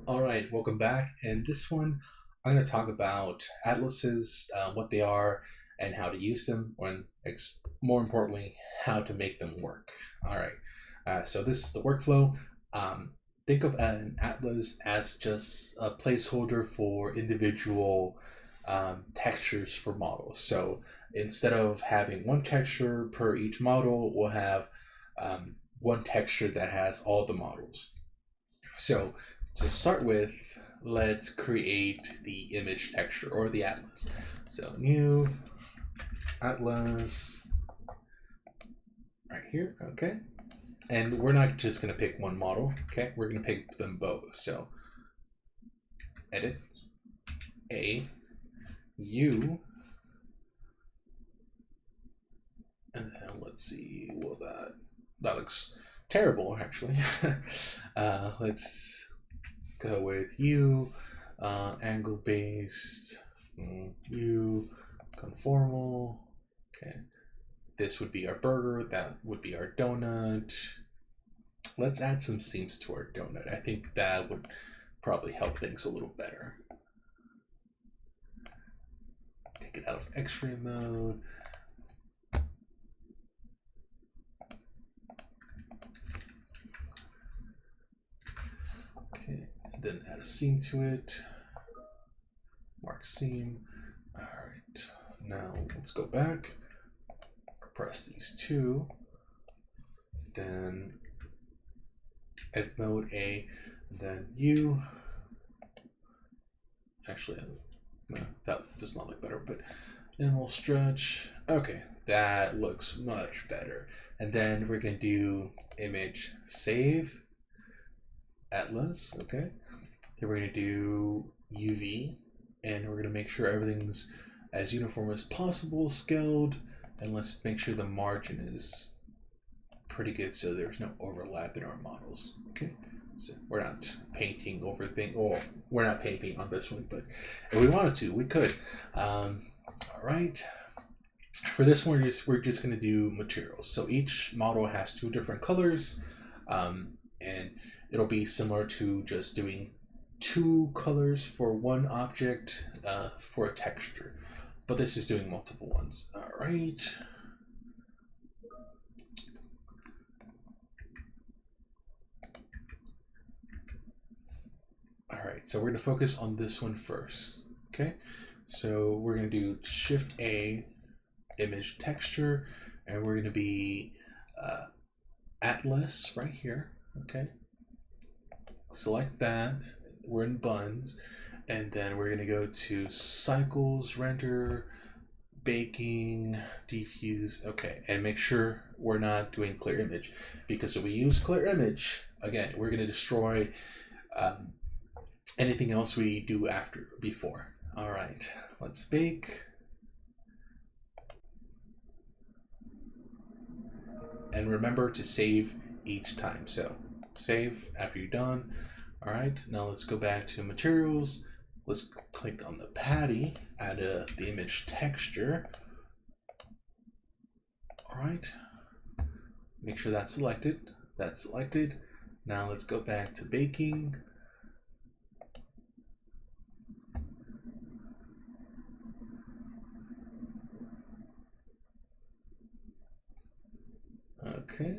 All right, welcome back. And this one, I'm going to talk about atlases, what they are, and how to use them. More importantly, how to make them work. All right. So this is the workflow. Um, think of an atlas as just a placeholder for individual textures for models. So instead of having one texture per each model, we'll have one texture that has all the models. So to start with, let's create the image texture or the atlas. So new atlas right here, okay? And we're not just gonna pick one model, okay? We're gonna pick them both. So edit A, U, and then let's see, well that looks terrible actually. Let's go with U, angle based, U, conformal. Okay, this would be our burger. That would be our donut. Let's add some seams to our donut. I think that would probably help things a little better. Take it out of X-ray mode. Okay, and then add a seam to it. Mark seam. All right. Now let's go back. Press these two. Then edit mode A. Then U. Actually, no, that does not look better, but then we'll stretch. Okay, that looks much better. And then we're going to do image save atlas. Okay, then we're going to do UV, and we're going to make sure everything's as uniform as possible, scaled, and let's make sure the margin is pretty good so there's no overlap in our models. Okay, so we're not painting over things. Oh, we're not painting on this one, but if we wanted to, we could. All right. For this one, we're just going to do materials. So each model has two different colors, and it'll be similar to just doing two colors for one object for a texture. But this is doing multiple ones. All right. All right, so we're going to focus on this one first. Okay, so we're going to do Shift A, image texture, and we're going to be Atlas right here. Okay, select that. We're in buns, and then we're going to go to cycles, render, baking, diffuse. Okay, and make sure we're not doing clear image, because if we use clear image, again, we're going to destroy um, anything else we do before. All right, let's bake. And remember to save each time. So save after you're done. All right, now let's go back to materials. Let's click on the patty, add the image texture. All right, make sure that's selected. That's selected. Now let's go back to baking. Okay.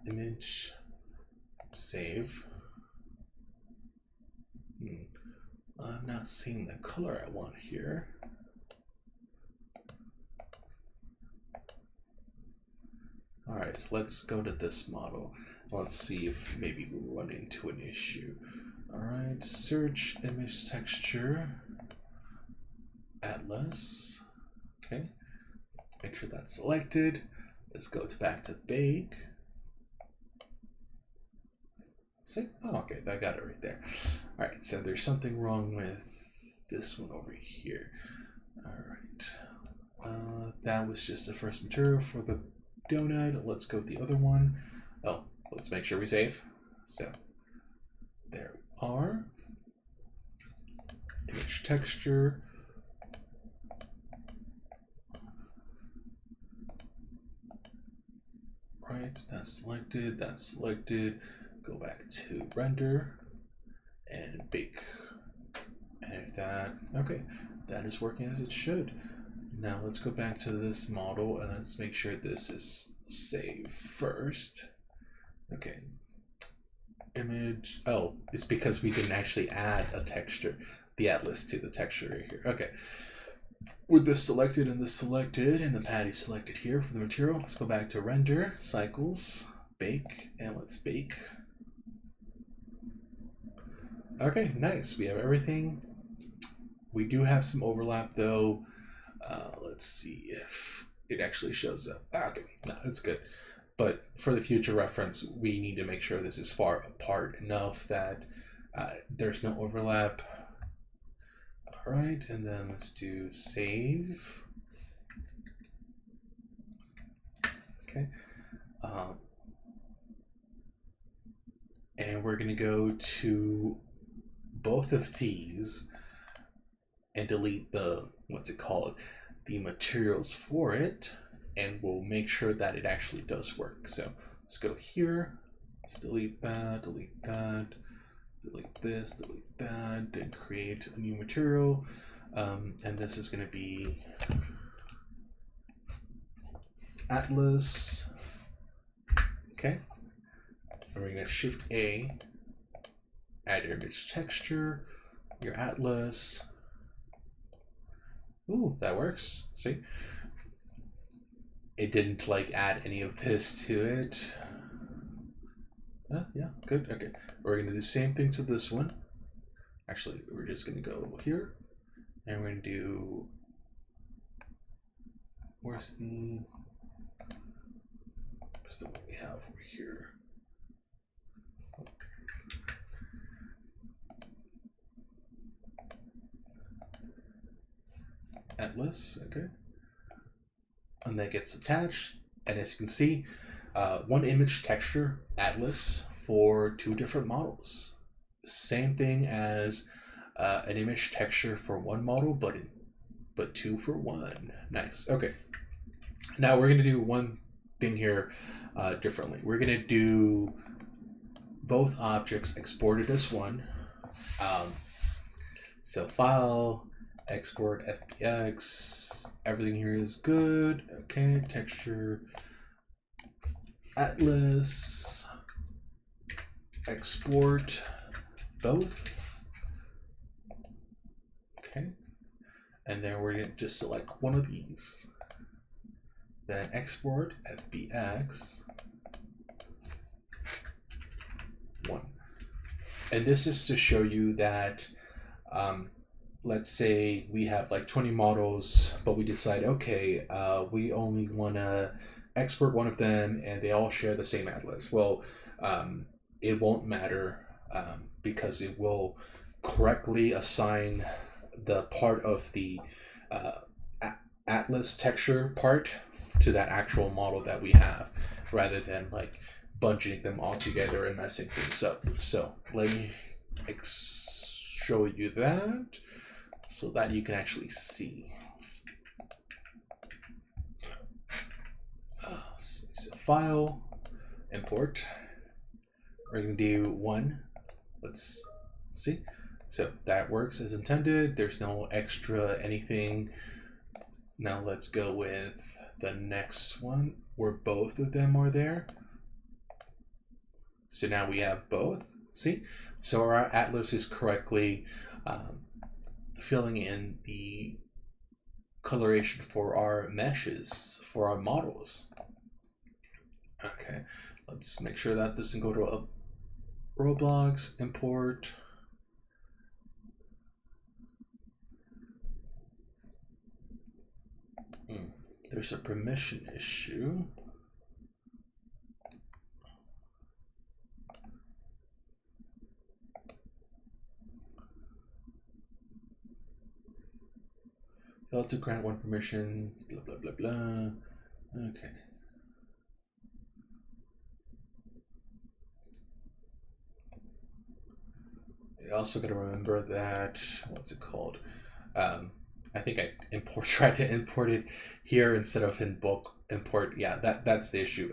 Image, save. I'm not seeing the color I want here. All right, let's go to this model. Let's see if maybe we run into an issue. All right, search image texture, Atlas. Okay, make sure that's selected. Let's go back to bake. See? Oh, okay, I got it right there. All right, so there's something wrong with this one over here. All right, that was just the first material for the donut. Let's go with the other one. Oh, let's make sure we save. So there we are. Image texture. right, that's selected, that's selected. Go back to render and bake. And if that, okay, that is working as it should. Now let's go back to this model and let's make sure this is saved first. Okay. Image, oh, it's because we didn't actually add a texture, the atlas to the texture right here. Okay. With this selected and this selected and the patty selected here for the material, let's go back to render, cycles, bake, and let's bake. Okay, nice. We have everything. We do have some overlap though. Let's see if it actually shows up. Okay, no, that's good. But for the future reference, we need to make sure this is far apart enough that there's no overlap. All right, and then let's do save. Okay. And we're gonna go to both of these and delete the, what's it called, the materials for it, and we'll make sure that it actually does work. So let's go here, let's delete that, delete that, delete this, delete that, and create a new material. And this is going to be Atlas. Okay. And we're going to Shift A, add your image texture, your Atlas. Ooh, that works. See? It didn't like add any of this to it. Yeah, good. Okay. We're going to do the same thing to this one. Actually, we're just going to go here. And we're going to do, where's the one we have over here? Atlas, okay. And that gets attached. And as you can see, one image texture, Atlas, for two different models. Same thing as an image texture for one model, but two for one. Nice. Okay. Now we're gonna do one thing here differently. We're gonna do both objects exported as one. So file, export FBX. Everything here is good. Okay. Texture, Atlas, export both. Okay, and then we're going to just select one of these, then export FBX 1. And this is to show you that let's say we have like 20 models, but we decide, okay, we only want to export one of them and they all share the same atlas. Well, it won't matter because it will correctly assign the part of the atlas texture part to that actual model that we have, rather than like bunching them all together and messing things up. So let me show you that so that you can actually see. So file, import. We're going to do 1. Let's see. So that works as intended. There's no extra anything. Now let's go with the next one where both of them are there. So now we have both. See? So our atlas is correctly filling in the coloration for our meshes, for our models. Okay, let's make sure that doesn't go to a Roblox, import. There's a permission issue. Failed to grant one permission, blah, blah, blah, blah. Okay. You also got to remember that, what's it called? I think I tried to import it here instead of in bulk import. Yeah, that's the issue.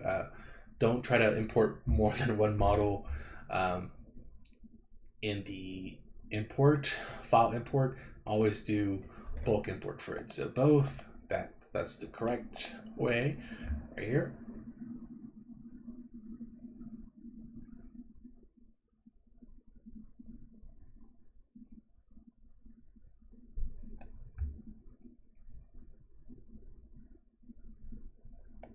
don't try to import more than one model in the import file import. Always do bulk import for it. So both, that's the correct way right here.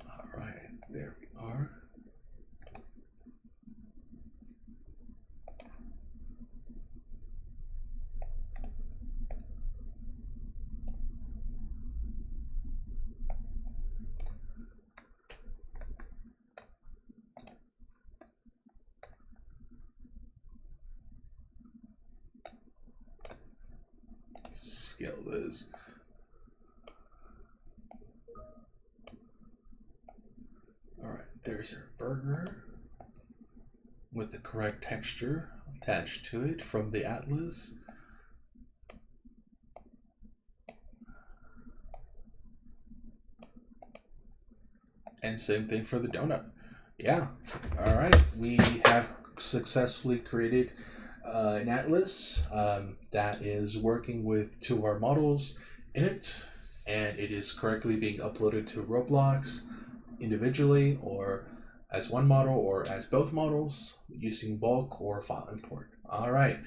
All right, there we are. Scale this. All right, there's our burger with the correct texture attached to it from the atlas. And same thing for the donut. Yeah. All right, we have successfully created an atlas that is working with two of our models in it, and it is correctly being uploaded to Roblox individually or as one model or as both models using bulk or file import. All right.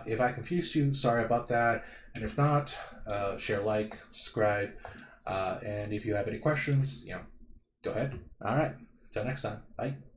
If I confused you, sorry about that. And if not, share, like, subscribe, and if you have any questions, go ahead. All right. Until next time. Bye.